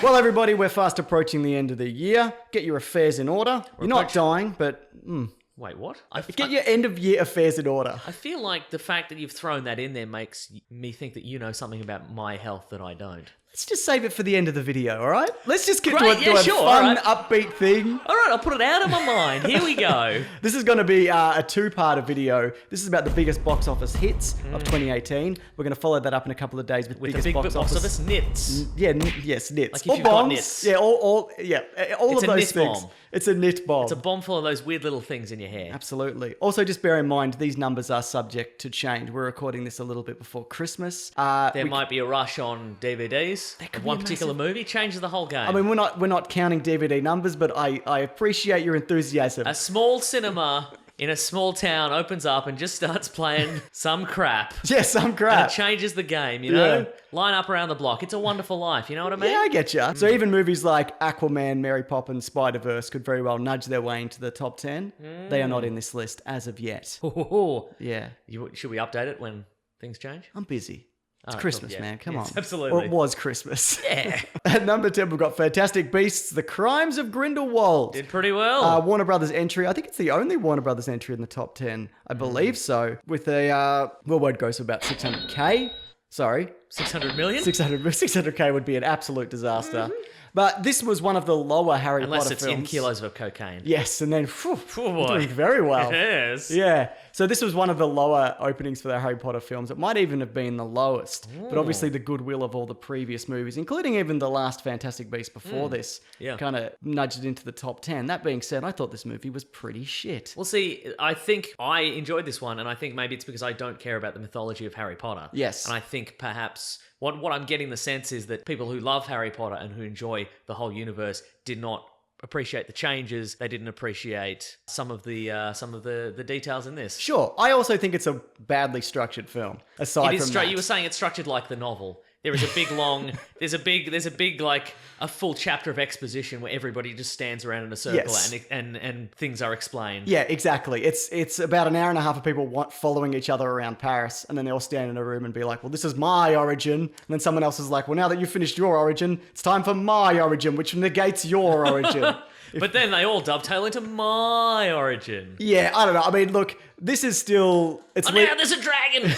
Well, everybody, we're fast approaching the end of the year. Get your affairs in order. You're not dying, but... Wait, what? Get your end-of-year affairs in order. I feel like the fact that you've thrown that in there makes me think that you know something about my health that I don't. Let's just save it for the end of the video, all right? Let's just get Great, to a sure, fun, right. upbeat thing. All right, I'll put it out of my mind. Here we go. This is going to be a two-parter video. This is about the biggest box office hits of 2018. We're going to follow that up in a couple of days with biggest the big box office nits. Yes, nits. Like if or you've bombs. got nits. Yeah, all It's of a those nit things. bomb. It's a nit bomb. It's a bomb full of those weird little things in your hair. Absolutely. Also, just bear in mind, these numbers are subject to change. We're recording this a little bit before Christmas. There might be a rush on DVDs. could One be a particular movie changes the whole game. I mean, we're not counting DVD numbers, but I appreciate your enthusiasm. A small cinema in a small town opens up and just starts playing some crap. Yeah, some And crap. it changes the game, you know? Yeah. Line up around the block. It's a wonderful life, you know what I mean? Yeah, I get you. So even movies like Aquaman, Mary Poppins, Spider-Verse could very well nudge their way into the top 10. They are not in this list as of yet. Yeah. Should we update it when things change? I'm busy. It's Oh, Christmas, yeah. man. Come Yes, on. absolutely. Or it was Christmas. Yeah. At number 10, we've got Fantastic Beasts, The Crimes of Grindelwald. Did pretty well. Warner Brothers entry. I think it's the only Warner Brothers entry in the top 10. I believe so. With a worldwide gross of about 600K. Sorry. 600 million? 600K would be an absolute disaster. But this was one of the lower Harry Unless Potter it's films. in kilos of cocaine. Yes, and then Oh, boy. doing very well. Yes. Yeah. So this was one of the lower openings for the Harry Potter films. It might even have been the lowest. But obviously the goodwill of all the previous movies, including even the last Fantastic Beast before this, kind of nudged it into the top 10. That being said, I thought this movie was pretty shit. Well, see, I think I enjoyed this one, and I think maybe it's because I don't care about the mythology of Harry Potter. Yes. And I think perhaps what I'm getting the sense is that people who love Harry Potter and who enjoy the whole universe did not appreciate the changes. They didn't appreciate some of the details in this. Sure. I also think it's a badly structured film. Aside It is from that. you were saying it's structured like the novel. There is a big long, there's a big like a full chapter of exposition where everybody just stands around in a circle Yes. and things are explained. Yeah, exactly. It's about an hour and a half of people following each other around Paris, and then they all stand in a room and be like, well, this is my origin. And then someone else is like, well, now that you've finished your origin, it's time for my origin, which negates your origin. But then they all dovetail into my origin. Yeah, I don't know. I mean, look, this is still... Now there's a dragon!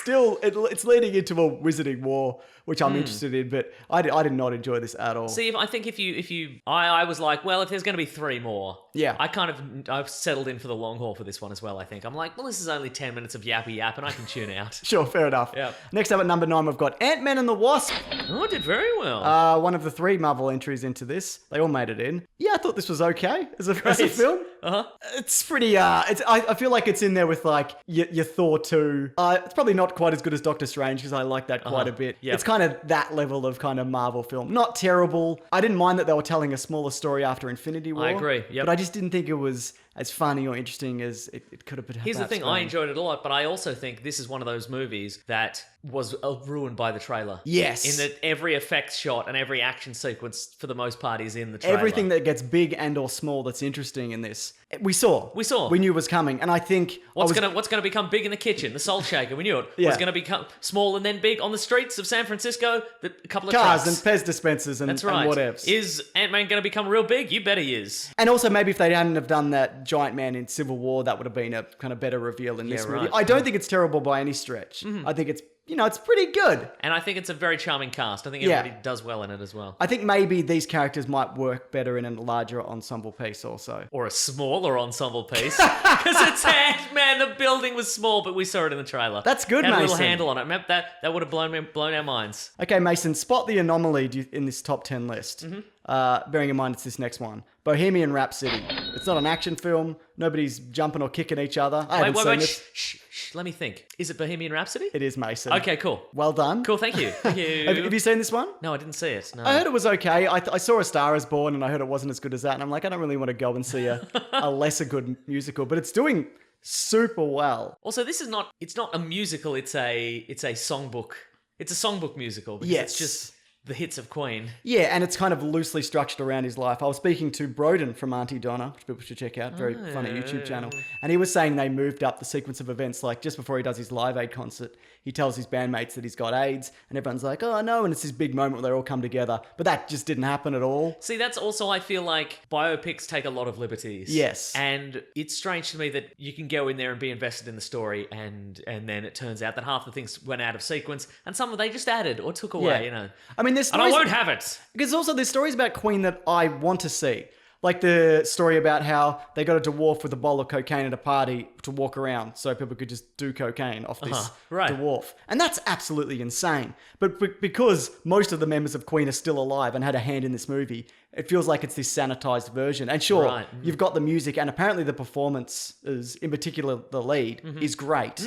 It's leading into a wizarding war, which I'm interested in, but I did not enjoy this at all. See, I was like, well, if there's going to be 3 more, Yeah. I've settled in for the long haul for this one as well, I think. I'm like, well, this is only 10 minutes of yappy yap and I can tune out. Sure, fair enough. Yeah. Next up at number 9, we've got Ant-Man and the Wasp. Oh, it did very well. One of the 3 Marvel entries into this. They all made it in. Yeah, I thought this was okay as a film. Uh-huh. It's pretty, I feel like it's in there with like your Thor 2. It's probably not quite as good as Doctor Strange because I like that quite a bit. Yep. It's kind of that level of kind of Marvel film. Not terrible. I didn't mind that they were telling a smaller story after Infinity War. I agree, yep. But I just didn't think it was as funny or interesting as it could have been. Here's the thing, I enjoyed it a lot, but I also think this is one of those movies that was ruined by the trailer. Yes. In that every effects shot and every action sequence, for the most part, is in the trailer. Everything that gets big and or small that's interesting in this, we saw. We knew was coming, and I think What's gonna become big in the kitchen? The salt shaker. We knew it. Yeah. What's gonna become small and then big on the streets of San Francisco? A couple of cars trucks. and Pez dispensers and, That's right. and whatevs. Is Ant-Man gonna become real big? You bet he is. And also, maybe if they hadn't have done that giant man in Civil War, that would have been a kind of better reveal in this movie. right. I don't think it's terrible by any stretch. I think it's, it's pretty good. And I think it's a very charming cast. I think Yeah. everybody does well in it as well. I think maybe these characters might work better in a larger ensemble piece also. Or a smaller ensemble piece. Because it's Ant-Man. The building was small, but we saw it in the trailer. That's good, Had a little Mason. handle on it. Remember that would have blown our minds. Okay, Mason, spot the anomaly in this top 10 list. Bearing in mind it's this next one. Bohemian Rhapsody. It's not an action film. Nobody's jumping or kicking each other. I haven't seen it. Shh, let me think. Is it Bohemian Rhapsody? It is, Mason. Okay, cool. Well done. Cool, thank you. Thank you. Have you seen this one? No, I didn't see it. No. I heard it was okay. I saw A Star Is Born and I heard it wasn't as good as that. And I'm like, I don't really want to go and see a lesser good musical, but it's doing super well. Also, it's not a musical, it's a songbook. It's a songbook musical. Because Yes. It's just the hits of Queen. Yeah, and it's kind of loosely structured around his life. I was speaking to Broden from Auntie Donna, which people should check out, very funny YouTube channel. And he was saying they moved up the sequence of events, like just before he does his Live Aid concert, he tells his bandmates that he's got AIDS, and everyone's like, oh no, and it's this big moment where they all come together. But that just didn't happen at all. See, that's also, I feel like biopics take a lot of liberties. Yes. And it's strange to me that you can go in there and be invested in the story, and then it turns out that half the things went out of sequence, and some of they just added or took away, you know. I mean, there's and I won't have it. Because also there's stories about Queen that I want to see. Like the story about how they got a dwarf with a bowl of cocaine at a party to walk around so people could just do cocaine off this dwarf. And that's absolutely insane. But because most of the members of Queen are still alive and had a hand in this movie, it feels like it's this sanitized version. And sure, you've got the music, and apparently the performances, in particular the lead, is great.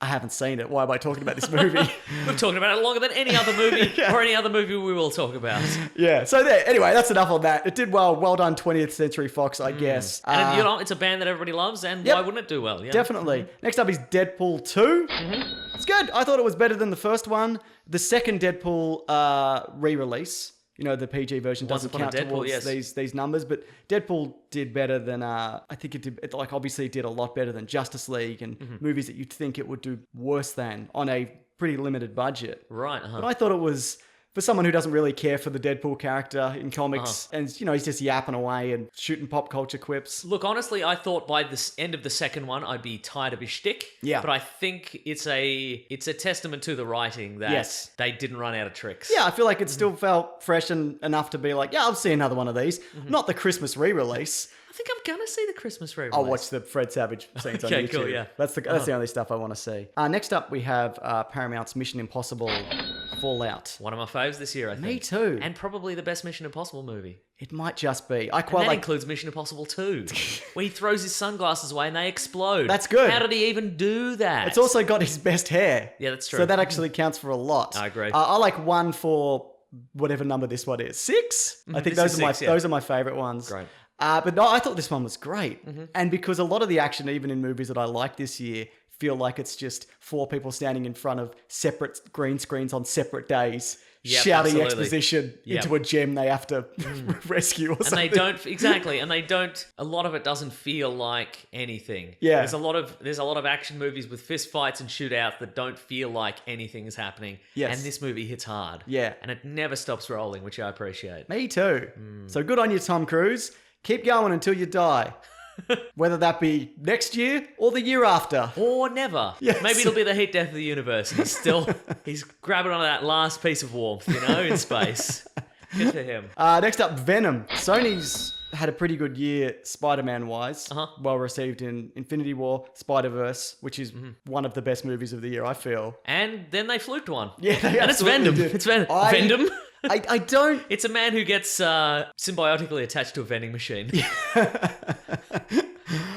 I haven't seen it. Why am I talking about this movie? We've talked about it longer than any other movie or any other movie we will talk about. Yeah. So there. Anyway, that's enough on that. It did well. Well done, 20th Century Fox, I guess. And you know, it's a band that everybody loves, and why wouldn't it do well? Yeah. Definitely. Next up is Deadpool 2. It's good. I thought it was better than the first one. The second Deadpool re-release, you know, the PG version doesn't count towards these numbers, but Deadpool did better than, I think it did, obviously it did a lot better than Justice League and movies that you'd think it would do worse than on a pretty limited budget. Right. But I thought it was, for someone who doesn't really care for the Deadpool character in comics, and, you know, he's just yapping away and shooting pop culture quips. Look, honestly, I thought by the end of the second one, I'd be tired of his shtick. Yeah. But I think it's a testament to the writing that they didn't run out of tricks. Yeah, I feel like it still felt fresh and enough to be like, yeah, I'll see another one of these. Not the Christmas re-release. I think I'm gonna see the Christmas re-release. I'll watch the Fred Savage scenes on YouTube. Cool, yeah. That's the only stuff I want to see. Next up, we have Paramount's Mission Impossible Fallout. One of my faves this year, I think. Me too. And probably the best Mission Impossible movie. It might just be. And that includes Mission Impossible 2, where he throws his sunglasses away and they explode. That's good. How did he even do that? It's also got his best hair. Yeah, that's true. So that actually counts for a lot. I agree. I like 1 for whatever number this one is. 6? I think those are my favorite ones. Great. But no, I thought this one was great. And because a lot of the action, even in movies that I like this year, feel like it's just 4 people standing in front of separate green screens on separate days, shouting exposition into a gem they have to rescue or something. And they don't, a lot of it doesn't feel like anything. Yeah. There's a lot of action movies with fist fights and shootouts that don't feel like anything is happening. Yes. And this movie hits hard. Yeah. And it never stops rolling, which I appreciate. Me too. So good on you, Tom Cruise. Keep going until you die. Whether that be next year or the year after. Or never. Yes. Maybe it'll be the heat death of the universe. And he's grabbing onto that last piece of warmth, you know, in space. Good for him. Next up, Venom. Sony's had a pretty good year Spider-Man wise. Well received in Infinity War, Spider-Verse, which is one of the best movies of the year, I feel. And then they fluked one. Yeah, they and it's Venom. did. It's Venom. Venom? I don't... It's a man who gets symbiotically attached to a vending machine.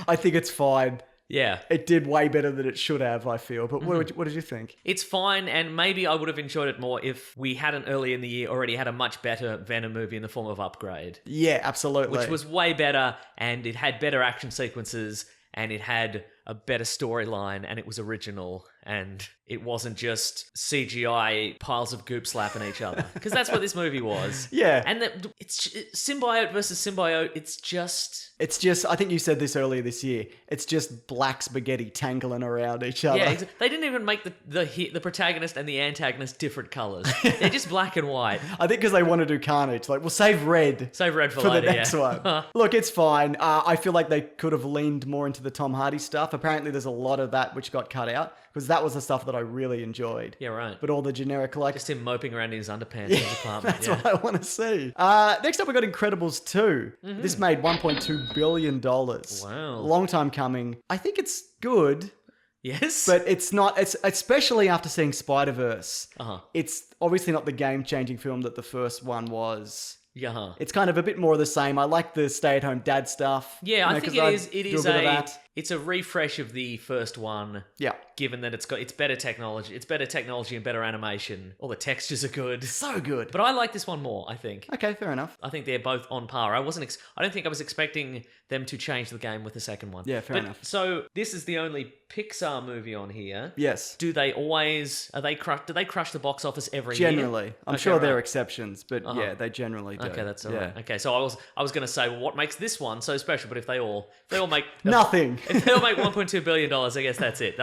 I think it's fine. Yeah. It did way better than it should have, I feel. But what did you think? It's fine, and maybe I would have enjoyed it more if we hadn't early in the year already had a much better Venom movie in the form of Upgrade. Yeah, absolutely. Which was way better, and it had better action sequences, and it had a better storyline, and it was original, and it wasn't just CGI piles of goop slapping each other. Because that's what this movie was. Yeah. And it's symbiote versus symbiote, it's just, I think you said this earlier this year, it's just black spaghetti tangling around each other. Yeah, they didn't even make the protagonist and the antagonist different colours. They're just black and white. I think because they want to do Carnage. Like, we'll save red. Save red for the later, next one. Look, it's fine. I feel like they could have leaned more into the Tom Hardy stuff. Apparently there's a lot of that which got cut out, because that was the stuff that I really enjoyed. Yeah, right. But all the generic, like... Just him moping around in his underpants in his apartment. That's what I want to see. Next up, we got Incredibles 2. This made $1.2 billion. Wow. Long time coming. I think it's good. Yes. But it's not, it's especially after seeing Spider-Verse. It's obviously not the game-changing film that the first one was. Yeah. It's kind of a bit more of the same. I like the stay-at-home dad stuff. Yeah, I think it is It's a refresh of the first one. Yeah. Given that it's better technology. It's better technology and better animation. All the textures are good. So good. But I like this one more, I think. Okay, fair enough. I think they're both on par. I don't think I was expecting them to change the game with the second one. Yeah, fair enough. So this is the only Pixar movie on here. Yes. Do they crush the box office every year? Generally. I'm sure there are exceptions, but yeah, they generally do. Okay, that's all right. Okay, so I was going to say, well, what makes this one so special? But if they all make nothing, if they all make $1.2 billion, I guess that's it.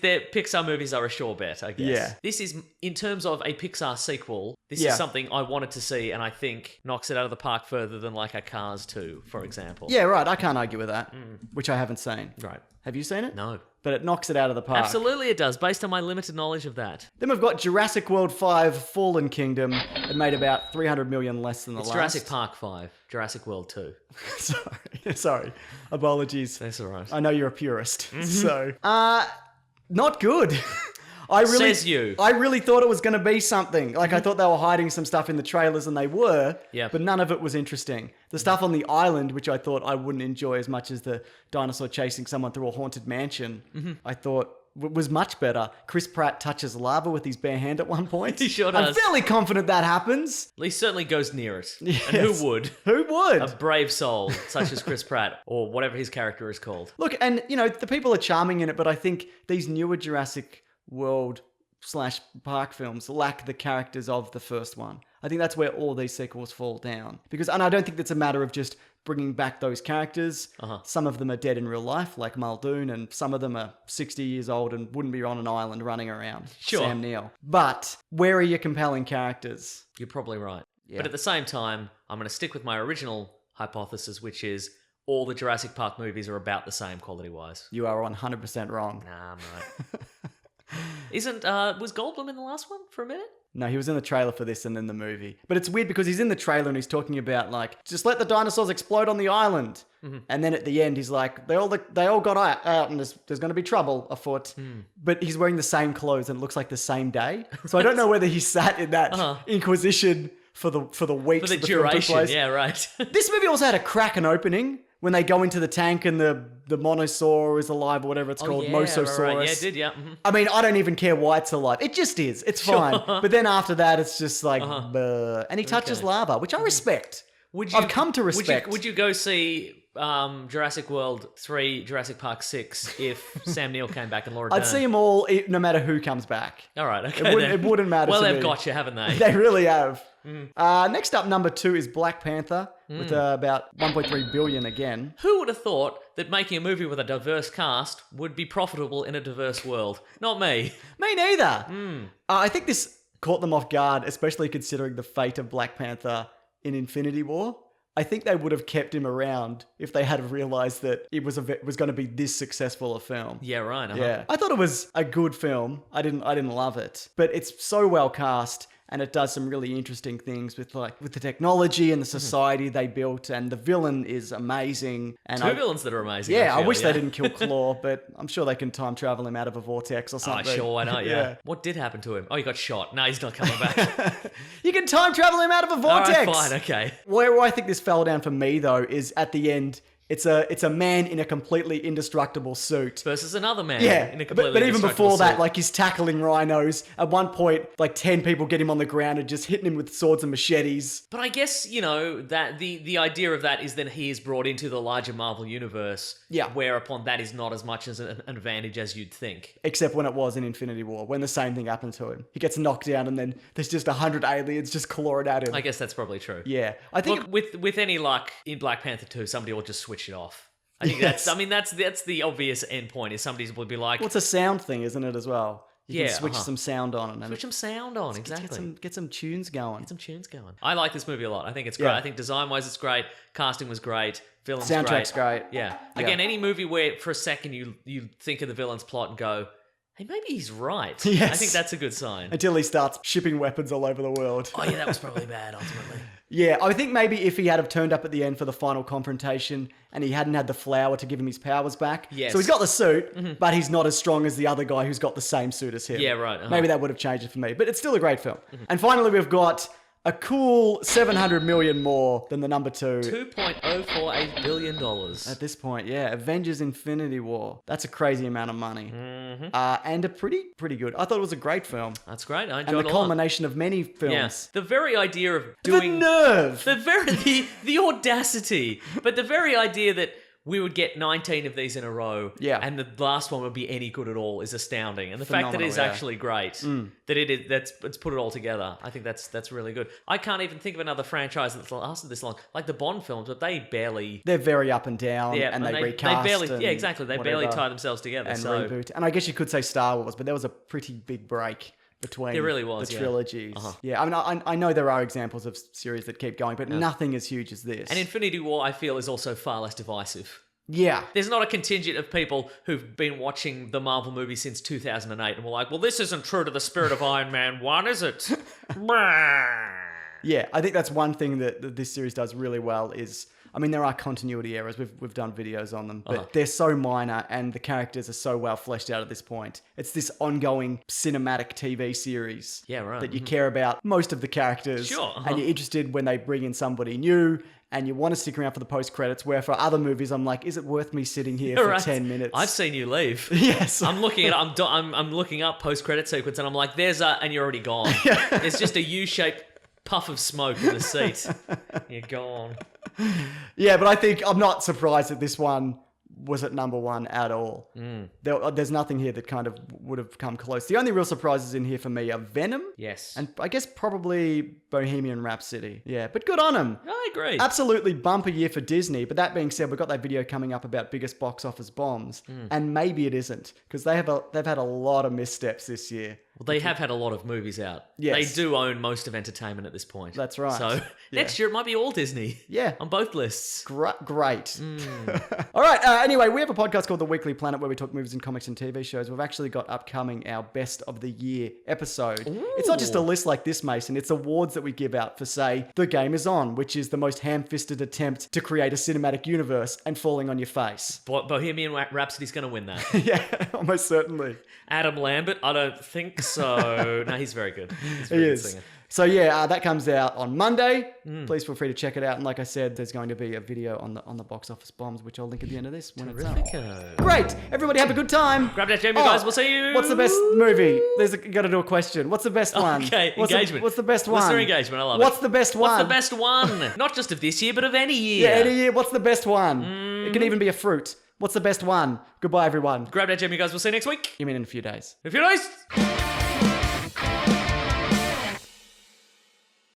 Their Pixar movies are a sure bet, I guess. Yeah. This is, in terms of a Pixar sequel, this is something I wanted to see, and I think knocks it out of the park further than like a Cars 2, for example. Yeah, right. I can't argue with that, which I haven't seen. Right. Have you seen it? No. But it knocks it out of the park. Absolutely it does, based on my limited knowledge of that. Then we've got Jurassic World 5 Fallen Kingdom. It made about 300 million less than the last. Jurassic Park 5, Jurassic World 2. Sorry. Apologies. That's all right. I know you're a purist. So, not good. Says you. I really thought it was going to be something. Like, I thought they were hiding some stuff in the trailers, and they were. Yeah. But none of it was interesting. The stuff on the island, which I thought I wouldn't enjoy as much as the dinosaur chasing someone through a haunted mansion, I thought was much better. Chris Pratt touches lava with his bare hand at one point. He sure does. I'm fairly confident that happens. He certainly goes near it. Yes. And who would? Who would? A brave soul, such as Chris Pratt, or whatever his character is called. Look, and, the people are charming in it, but I think these newer Jurassic World /Park films lack the characters of the first one. I think that's where all these sequels fall down. And I don't think that's a matter of just bringing back those characters. Some of them are dead in real life, like Muldoon, and some of them are 60 years old and wouldn't be on an island running around. Sure. Sam Neill. But where are your compelling characters? You're probably right. Yeah. But at the same time, I'm going to stick with my original hypothesis, which is all the Jurassic Park movies are about the same quality-wise. You are 100% wrong. Nah, I'm right. Was Goldblum in the last one for a minute? No, he was in the trailer for this and then the movie. But it's weird because he's in the trailer and he's talking about, like, just let the dinosaurs explode on the island. And then at the end, he's like, they all got out and there's going to be trouble afoot. But he's wearing the same clothes and it looks like the same day. So I don't know whether he sat in that Inquisition for the weeks. For the duration, yeah, right. This movie also had a cracking opening when they go into the tank and the monosaur is alive or whatever it's called, Mosasaurus. Right. Yeah, it did, yeah. I mean, I don't even care why it's alive. It just is. It's fine. But then after that, it's just like, bleh. And he touches lava, which I respect. I've come to respect. Would you go see Jurassic World 3, Jurassic Park 6 if Sam Neill came back and Laura Dern? I'd see them all, no matter who comes back. All right, okay. It wouldn't matter well, to they've me. got you, haven't they? They really have. Next up, number 2 is Black Panther with about 1.3 billion again. Who would have thought that making a movie with a diverse cast would be profitable in a diverse world? Not me. Me neither. I think this caught them off guard, especially considering the fate of Black Panther in Infinity War. I think they would have kept him around if they had realized that it was going to be this successful a film. Yeah, right. Yeah, I thought it was a good film. I didn't love it, but it's so well cast. And it does some really interesting things with the technology and the society they built, and the villain is amazing. And Two villains that are amazing. Yeah, I wish they didn't kill Claw, but I'm sure they can time travel him out of a vortex or something. Oh, sure, why not? Yeah. What did happen to him? Oh, he got shot. No, he's not coming back. You can time travel him out of a vortex. All right, fine, okay. Where I think this fell down for me though is at the end. It's a man in a completely indestructible suit. Versus another man in a completely but even indestructible before that, suit. like, he's tackling rhinos. At one point, like 10 people get him on the ground and just hitting him with swords and machetes. But I guess, that the idea of that is that he is brought into the larger Marvel universe. Yeah. Whereupon that is not as much as an advantage as you'd think. Except when it was in Infinity War, when the same thing happened to him. He gets knocked down and then there's just 100 aliens just clawing at him. I guess that's probably true. Yeah. I think Look, with any luck, in Black Panther 2, somebody will just switch it off. I think that's the obvious end point, is somebody will be like... Well, it's a sound thing, isn't it, as well? You can switch uh-huh. some sound on. And Switch some sound on, exactly. Get some tunes going. Get some tunes going. I like this movie a lot. I think it's great. Yeah. I think design-wise it's great. Casting was great. Villain's Soundtrack's great. Yeah. Again, any movie where for a second you think of the villain's plot and go, hey, maybe he's right. Yes. I think that's a good sign. Until he starts shipping weapons all over the world. Oh, yeah, that was probably bad, ultimately. Yeah, I think maybe if he had have turned up at the end for the final confrontation and he hadn't had the flower to give him his powers back. Yes. So he's got the suit, but he's not as strong as the other guy who's got the same suit as him. Yeah, right. Maybe that would have changed it for me. But it's still a great film. And finally, we've got A cool $700 million more than the number 2. $2.048 billion. At this point, yeah. Avengers Infinity War. That's a crazy amount of money. And a pretty good. I thought it was a great film. That's great. I enjoyed it and a the lot. culmination of many films. Yeah. The very idea of doing... The nerve! The audacity. But the very idea that we would get 19 of these in a row, and the last one would be any good at all is astounding. And the fact that it's actually great, that it's put it all together, I think that's really good. I can't even think of another franchise that's lasted this long, like the Bond films, but they're very up and down, and they recast. They barely tie themselves together and reboot. And I guess you could say Star Wars, but there was a pretty big break between the trilogies. Yeah, I mean, I know there are examples of series that keep going, but nothing as huge as this. And Infinity War, I feel, is also far less divisive. Yeah. There's not a contingent of people who've been watching the Marvel movie since 2008 and were like, well, this isn't true to the spirit of Iron Man 1, is it? Yeah, I think that's one thing that this series does really well is... I mean, there are continuity errors. We've done videos on them, but they're so minor and the characters are so well fleshed out at this point. It's this ongoing cinematic TV series that you care about most of the characters. And you're interested when they bring in somebody new and you want to stick around for the post-credits, where for other movies, I'm like, is it worth me sitting here for 10 minutes? I've seen you leave. Yes. I'm looking up post-credit sequence and I'm like, and you're already gone. It's just a U-shaped puff of smoke in the seat. You're gone. Yeah, but I think I'm not surprised that this one was at number 1 at all. There's nothing here that kind of would have come close. The only real surprises in here for me are Venom. Yes. And I guess probably Bohemian Rhapsody. Yeah, but good on them. I agree. Absolutely bumper year for Disney. But that being said, we've got that video coming up about biggest box office bombs. And maybe it isn't, because they've had a lot of missteps this year. Well, they have had a lot of movies out. Yes. They do own most of entertainment at this point. That's right. So next year it might be all Disney. Yeah. On both lists. Great. All right. Anyway, we have a podcast called The Weekly Planet where we talk movies and comics and TV shows. We've actually got upcoming our Best of the Year episode. Ooh. It's not just a list like this, Mason. It's awards that we give out for, say, The Game Is On, which is the most ham-fisted attempt to create a cinematic universe and falling on your face. Bohemian Rhapsody's going to win that. Yeah, almost certainly. Adam Lambert, I don't think so. No, he's very good. He's a very good singer. So yeah, that comes out on Monday. Please feel free to check it out. And like I said, there's going to be a video on the box office bombs, which I'll link at the end of this when it's up. Great! Everybody have a good time. Grab that Jamie, guys. We'll see you. What's the best movie? You got to do a question. What's the best one? Okay, engagement. What's the best one? What's their engagement? I love it. What's the best one? What's the best one? Not just of this year, but of any year. Yeah, any year. What's the best one? It can even be a fruit. What's the best one? Goodbye, everyone. Grab that Jamie, guys. We'll see you next week. You mean in a few days? In a few days.